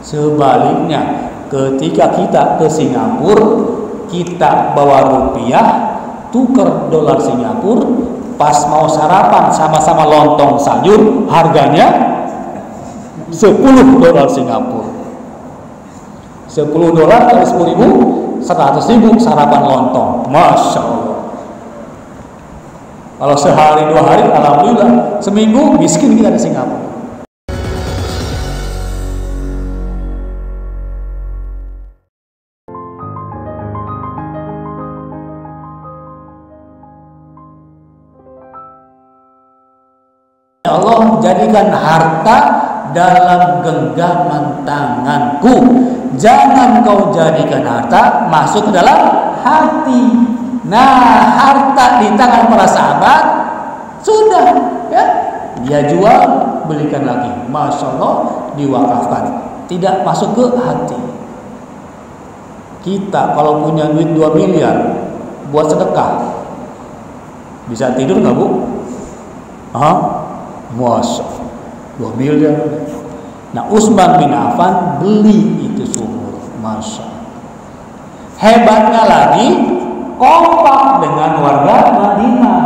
Sebaliknya, ketika kita ke Singapura, kita bawa rupiah, tuker dolar Singapura, pas mau sarapan sama-sama lontong sayur, harganya 10 dolar Singapura. 10 dolar kali 10 ribu, 100 ribu sarapan lontong. Masya Allah. Kalau sehari 2 hari, alhamdulillah. Seminggu miskin kita di Singapura. Ya Allah, jadikan harta dalam genggaman tanganku. Jangan kau jadikan harta masuk ke dalam hati. Nah, harta di tangan para sahabat sudah, ya, dia jual, belikan lagi. Masya Allah, diwakafkan, tidak masuk ke hati. Kita kalau punya duit 2 miliar buat sedekah, bisa tidur nggak, Bu? Masya Allah, 2 miliar. Nah, Utsman bin Affan beli itu sumur. Masya Allah. Hebatnya lagi, kompak dengan warga Madinah.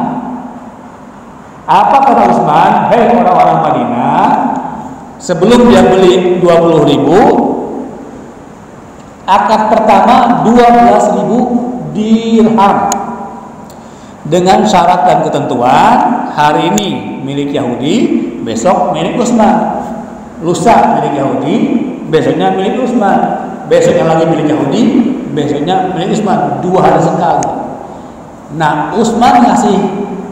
Apa kata Utsman? Hei orang-orang Madinah, sebelum dia beli 20 ribu, akad pertama 12.000 dirham. Dengan syarat dan ketentuan, hari ini milik Yahudi, besok milik Utsman. Lusa milik Yahudi, besoknya milik Utsman. Besoknya lagi milik Yahudi, besoknya milik Utsman. 2 hari sekali. Nah, Utsman ngasih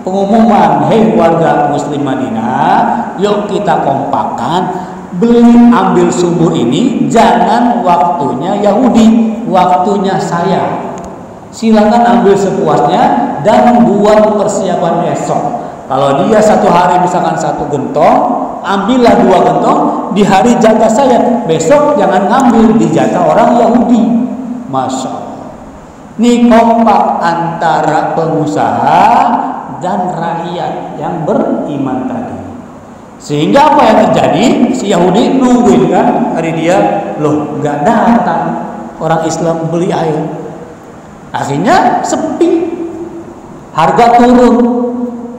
pengumuman, hei warga Muslim Madinah, yuk kita kompakan, beli ambil sumur ini, jangan waktunya Yahudi, waktunya saya. Silakan ambil sepuasnya dan buat persiapan esok. Kalau dia 1 hari misalkan 1 gentong, ambillah 2 gentong di hari jatah saya. Besok jangan ngambil di jatah orang Yahudi. Masya Allah. Ini kompak antara pengusaha dan rakyat yang beriman tadi. Sehingga apa yang terjadi? Si Yahudi nungguin kan hari dia, loh nggak datang orang Islam beli air. Akhirnya sepi, harga turun.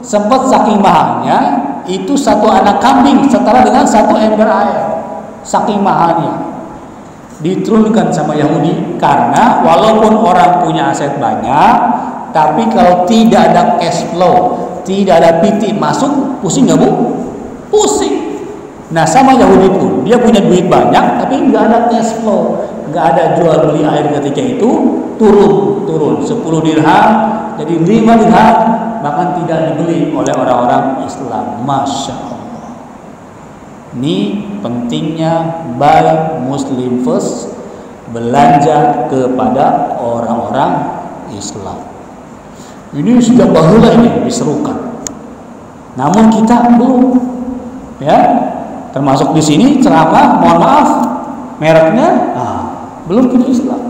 Sempat saking mahalnya, itu 1 anak kambing setara dengan 1 ember air. Saking mahalnya, diturunkan sama Yahudi. Karena walaupun orang punya aset banyak, tapi kalau tidak ada cash flow, tidak ada PT masuk, pusing nggak, Bu? Pusing. Nah, sama Yahudi pun, dia punya duit banyak tapi nggak ada cash flow, nggak ada jual beli air. Ketika itu turun 10 dirham jadi 5 dirham, bahkan tidak dibeli oleh orang-orang Islam. Masya Allah. Ini pentingnya buy Muslim first, belanja kepada orang-orang Islam. Ini sudah baheula ini diserukan, namun kita belum, ya. Termasuk di sini ceramah, mohon maaf, mereknya belum punya Islam.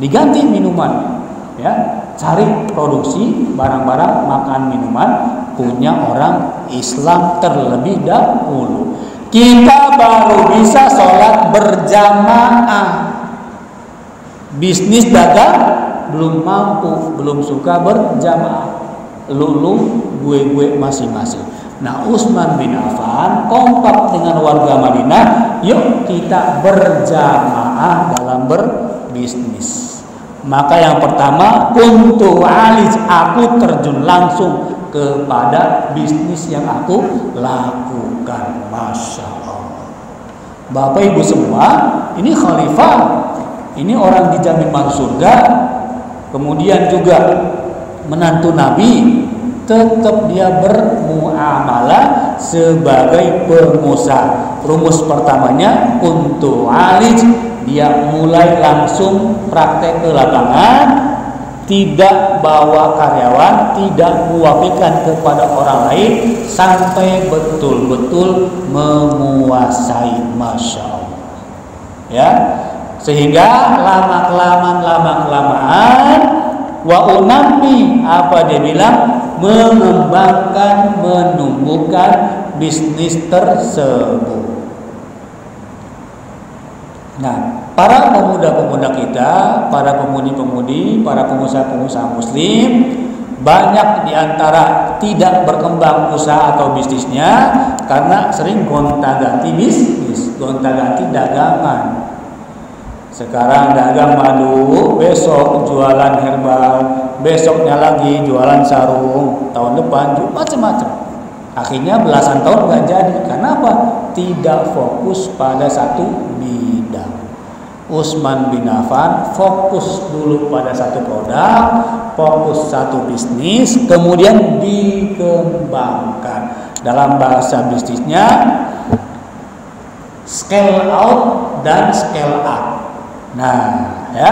Diganti minuman, ya. Cari produksi barang-barang makan minuman punya orang Islam terlebih dahulu. Kita baru bisa sholat berjamaah. Bisnis dagang belum mampu, belum suka berjamaah. Lu gue masing-masing. Nah, Utsman bin Affan kompak dengan warga Madinah, yuk kita berjamaah dalam berbisnis. Maka yang pertama, kuntu alij, aku terjun langsung kepada bisnis yang aku lakukan. Masya Allah. Bapak Ibu semua, ini khalifah, ini orang dijamin masuk surga, kemudian juga menantu Nabi, tetap dia bermuamalah sebagai pengusaha. Rumus pertamanya, kuntu alij, dia mulai langsung praktek ke lapangan, tidak bawa karyawan, tidak mewakiilkan kepada orang lain, sampai betul-betul menguasai. Masya Allah, ya. Sehingga lama-kelamaan wa unami, apa dia bilang, mengembangkan, menumbuhkan bisnis tersebut. Nah, para pemuda-pemuda kita, para pemudi-pemudi, para pengusaha-pengusaha muslim, banyak diantara tidak berkembang usaha atau bisnisnya karena sering gonta-ganti bisnis, gonta-ganti dagangan. Sekarang dagang madu, besok jualan herbal, besoknya lagi jualan sarung, tahun depan juga macam-macam. Akhirnya belasan tahun nggak jadi. Kenapa? Tidak fokus pada satu bidang. Utsman bin Affan fokus dulu pada satu produk, fokus satu bisnis, kemudian dikembangkan. Dalam bahasa bisnisnya scale out dan scale up. Nah, ya,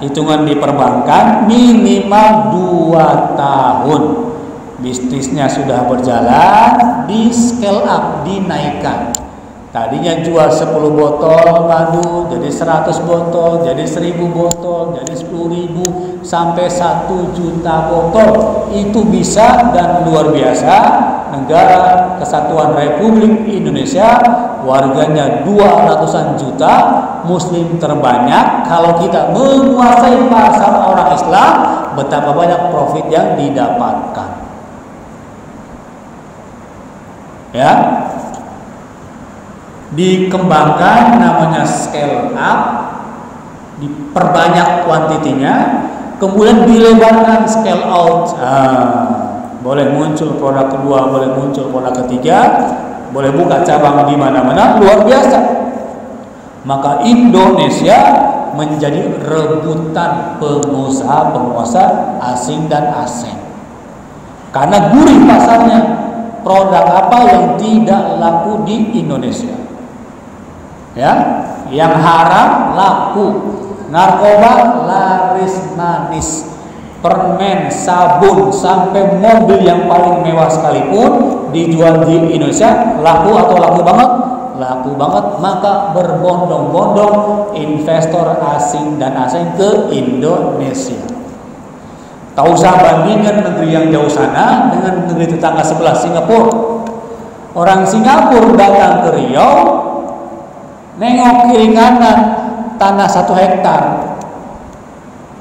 hitungan di perbankan minimal 2 tahun. Bisnisnya sudah berjalan, di scale up, dinaikkan. Tadinya jual 10 botol madu, jadi 100 botol, jadi 1000 botol, jadi 10.000, sampai 1 juta botol. Itu bisa, dan luar biasa. Negara Kesatuan Republik Indonesia, warganya 200-an juta, muslim terbanyak. Kalau kita menguasai pasar orang Islam, betapa banyak profit yang didapatkan. Ya, dikembangkan, namanya scale up, diperbanyak kuantitinya, kemudian dilebarkan scale out. Boleh muncul produk kedua, boleh muncul produk ketiga, boleh buka cabang di mana-mana, luar biasa. Maka Indonesia menjadi rebutan pengusaha-pengusaha asing dan asing, karena gurih pasarnya. Produk apa yang tidak laku di Indonesia? Ya, yang haram laku, narkoba laris manis, permen, sabun, sampai mobil yang paling mewah sekalipun dijual di Indonesia, laku atau laku banget? Laku banget. Maka berbondong-bondong investor asing dan asing ke Indonesia. Tak usah bandingkan negeri yang jauh sana dengan negeri tetangga sebelah, Singapura. Orang Singapura datang ke Riau, nengok kiri kanan, tanah 1 hektar.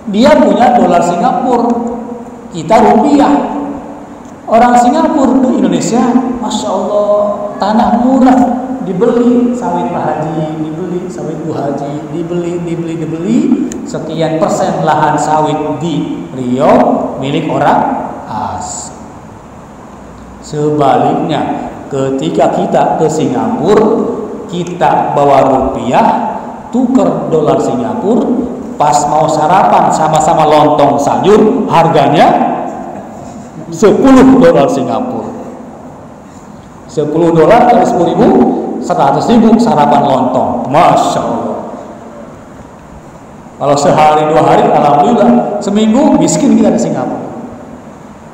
Dia punya dolar Singapura, kita rupiah. Orang Singapura ke Indonesia, Masya Allah, tanah murah, dibeli sawit Pak Haji, dibeli sawit Bu Haji, dibeli, sekian persen lahan sawit di Riau milik orang asing. Sebaliknya, ketika kita ke Singapura, kita bawa rupiah, tuker dolar Singapura, pas mau sarapan sama-sama lontong sayur, harganya 10 dolar Singapura. 10 dolar kali 10.000, 100.000 sarapan lontong. Masya Allah. Kalau sehari 2 hari, alhamdulillah. Seminggu miskin kita di Singapura.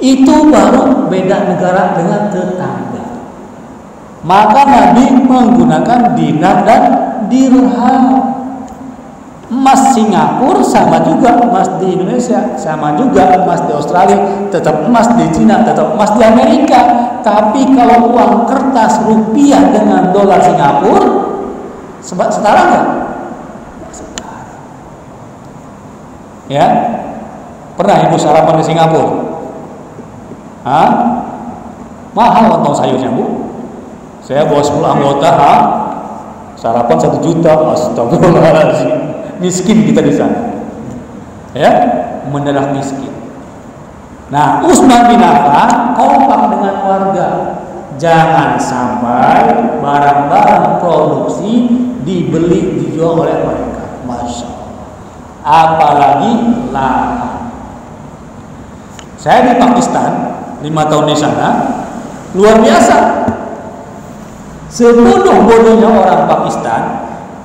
Itu baru beda negara dengan tetangga. Maka Nabi menggunakan dinar dan dirham. Emas Singapura sama juga emas di Indonesia, sama juga emas di Australia, tetap emas di Cina, tetap emas di Amerika. Tapi kalau uang kertas rupiah dengan dolar Singapura, setara nggak? Setara. Ya, pernah ibu sarapan di Singapura? Hah? Mahal lontong sayurnya, Bu. Saya bawa 10 anggota, sarapan 1 juta. Astagfirullahaladzim. Miskin kita di sana, ya, mendadak miskin. Nah, Utsman bin Affan kompak dengan warga, jangan sampai barang-barang produksi dibeli dijual oleh mereka. Masya Allah. Apalagi lahan. Saya di Pakistan 5 tahun di sana, luar biasa. Sebodoh-bodohnya orang Pakistan,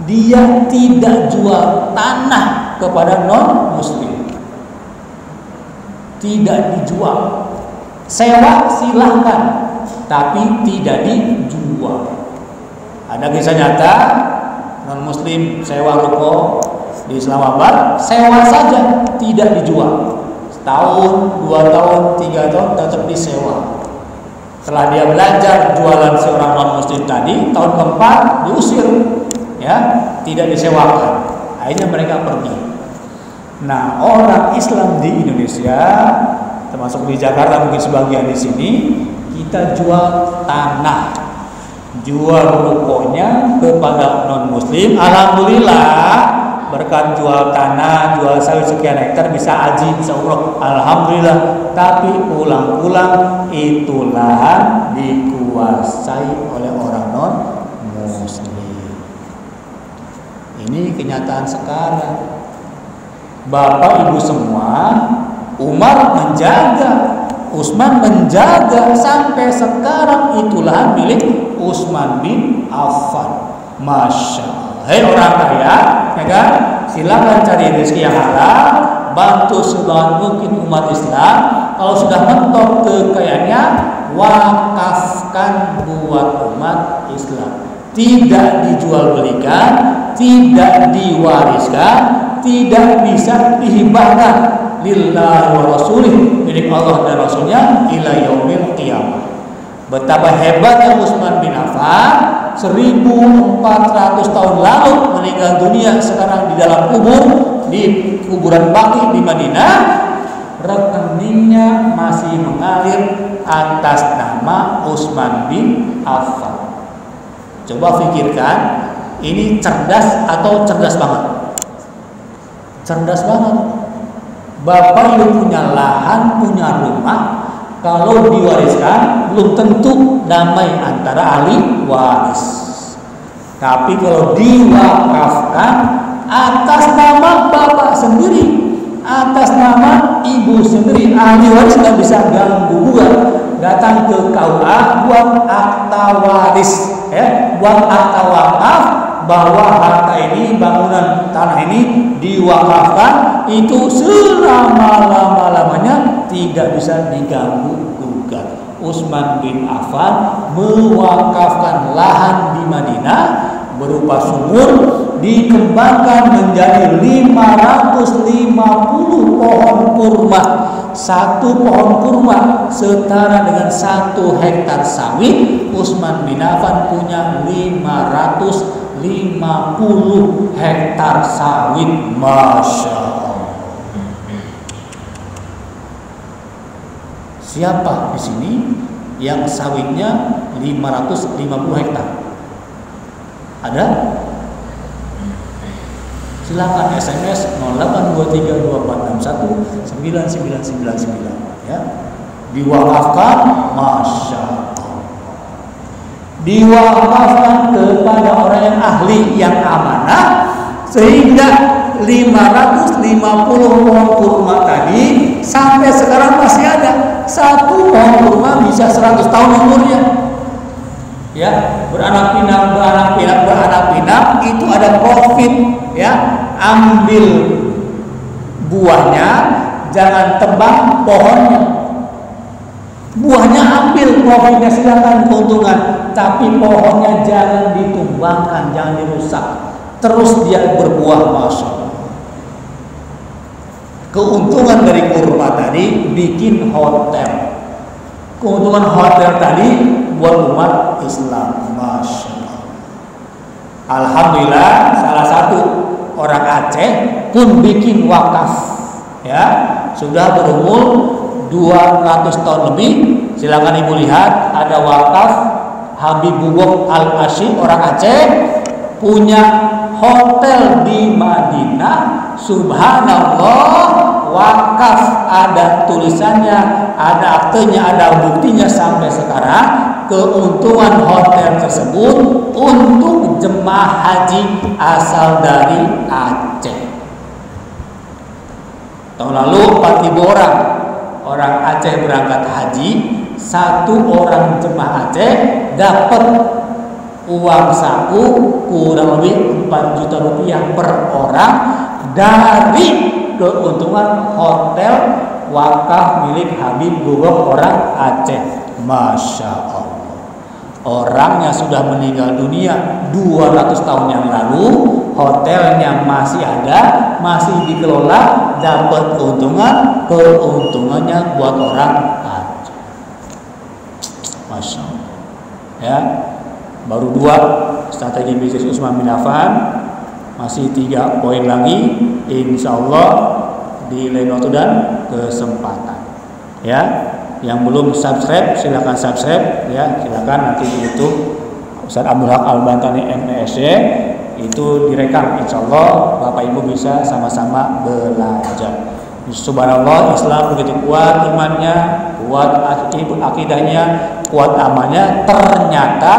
dia tidak jual tanah kepada non-muslim. Tidak dijual. Sewa silahkan, tapi tidak dijual. Ada kisah nyata, non-muslim sewa ruko di Islamabad, sewa saja, tidak dijual. Setahun, 2 tahun, 3 tahun tetap disewa. Setelah dia belajar jualan seorang non-muslim tadi, tahun keempat diusir. Ya, ya, tidak disewakan. Akhirnya mereka pergi. Nah, orang Islam di Indonesia, termasuk di Jakarta mungkin sebagian di sini, kita jual tanah, jual rukonya kepada non Muslim. Alhamdulillah, berkat jual tanah, jual sawit sekian hektar bisa haji, bisa umroh. Alhamdulillah. Tapi pulang-pulang itu lahan dikuasai oleh orang non Muslim. Ini kenyataan sekarang. Bapak ibu semua, Umar menjaga, Utsman menjaga, sampai sekarang itu lahan milik Utsman bin Affan. Masya Allah. Hei orang kaya, ya kan? Silakan cari rezeki yang halal, bantu sebanyak mungkin umat Islam. Kalau sudah mentok kekayaannya, wakafkan buat umat Islam. Tidak dijual belikan, tidak diwariskan, tidak bisa dihibahkan. Lillahi wa rasulih, milik Allah dan Rasulnya ila yaumil qiyamah. Betapa hebatnya Utsman bin Affan, 1400 tahun lalu meninggal dunia, sekarang di dalam kubur, di kuburan Baqi di Madinah, rekeningnya masih mengalir atas nama Utsman bin Affan. Coba pikirkan, ini cerdas atau cerdas banget? Cerdas banget. Bapak ibu punya lahan, punya rumah, kalau diwariskan belum tentu damai antara ahli waris. Tapi kalau diwakafkan atas nama bapak sendiri, atas nama ibu sendiri, ahli waris nggak bisa ganggu gugat. Datang ke KUA buat akta waris, ya, buat akta wakaf bahwa harta ini, bangunan tanah ini diwakafkan, itu selama-lamanya tidak bisa diganggu gugat. Utsman bin Affan mewakafkan lahan di Madinah berupa sumur, dikembangkan menjadi 550 pohon kurma. Satu pohon kurma setara dengan 1 hektar sawit. Utsman bin Affan punya 550 hektar sawit. Masya Allah. Siapa di sini yang sawitnya 550 hektar? Ada? Silakan SMS 082324619999 ya. Diwakafkan, masya Allah. Diwakafkan kepada orang yang ahli, yang amanah, sehingga 550 pohon kurma tadi sampai sekarang masih ada. Satu pohon kurma bisa 100 tahun umurnya. Ya, beranak pinak itu ada profit, ya. Ambil buahnya, jangan tebang pohonnya. Buahnya ambil, profitnya silakan, keuntungan, tapi pohonnya jangan ditumbangkan, jangan dirusak. Terus dia berbuah, masya Allah. Keuntungan dari kurma tadi bikin hotel. Keuntungan hotel tadi buat umat Islam, masya Allah. Alhamdulillah, salah satu orang Aceh pun bikin wakaf, ya, sudah berumur 200 tahun lebih. Silakan ibu lihat, ada wakaf Habibullah Al-Asyik, orang Aceh, punya hotel di Madinah. Subhanallah, wakaf, ada tulisannya, ada aktenya, ada buktinya sampai sekarang. Keuntungan hotel tersebut untuk jemaah haji asal dari Aceh. Tahun lalu 4.000 orang Aceh berangkat haji. Satu orang jemaah Aceh dapat uang saku kurang lebih 4 juta rupiah per orang dari keuntungan hotel wakaf milik Habibullah orang Aceh. Masya Allah. Orang yang sudah meninggal dunia 200 tahun yang lalu, hotelnya masih ada, masih dikelola, dapat keuntungannya buat orang Aceh. Masya Allah. Ya, baru 2 strategi bisnis Utsman bin Affan. Masih 3 poin lagi, insya Allah di lain waktu dan kesempatan. Ya, yang belum subscribe silakan subscribe ya, silakan nanti di YouTube Ustaz Abdul Haq Al-Bantani MSc itu direkam, insya Allah Bapak Ibu bisa sama-sama belajar. Subhanallah, Islam begitu kuat imannya, kuat akidahnya, kuat amalnya, ternyata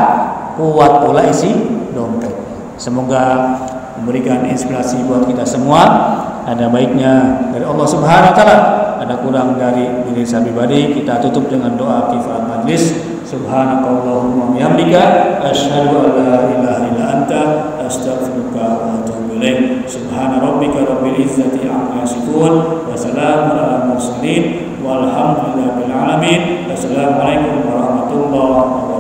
kuat pula isi dompetnya. Semoga memberikan inspirasi buat kita semua. Ada baiknya dari Allah Subhanahu wa taala, ada kurang dari diri saya pribadi. Kita tutup dengan doa kifaat majlis. Subhanakallahumma wa bihamdika asyhadu an la ilaha illa anta astaghfiruka wa atubu ilaik. Subhana rabbika rabbil izzati amma yasifun wa salamun alal mursalin walhamdulillahi rabbil alamin. Wassalamualaikum warahmatullahi wabarakatuh.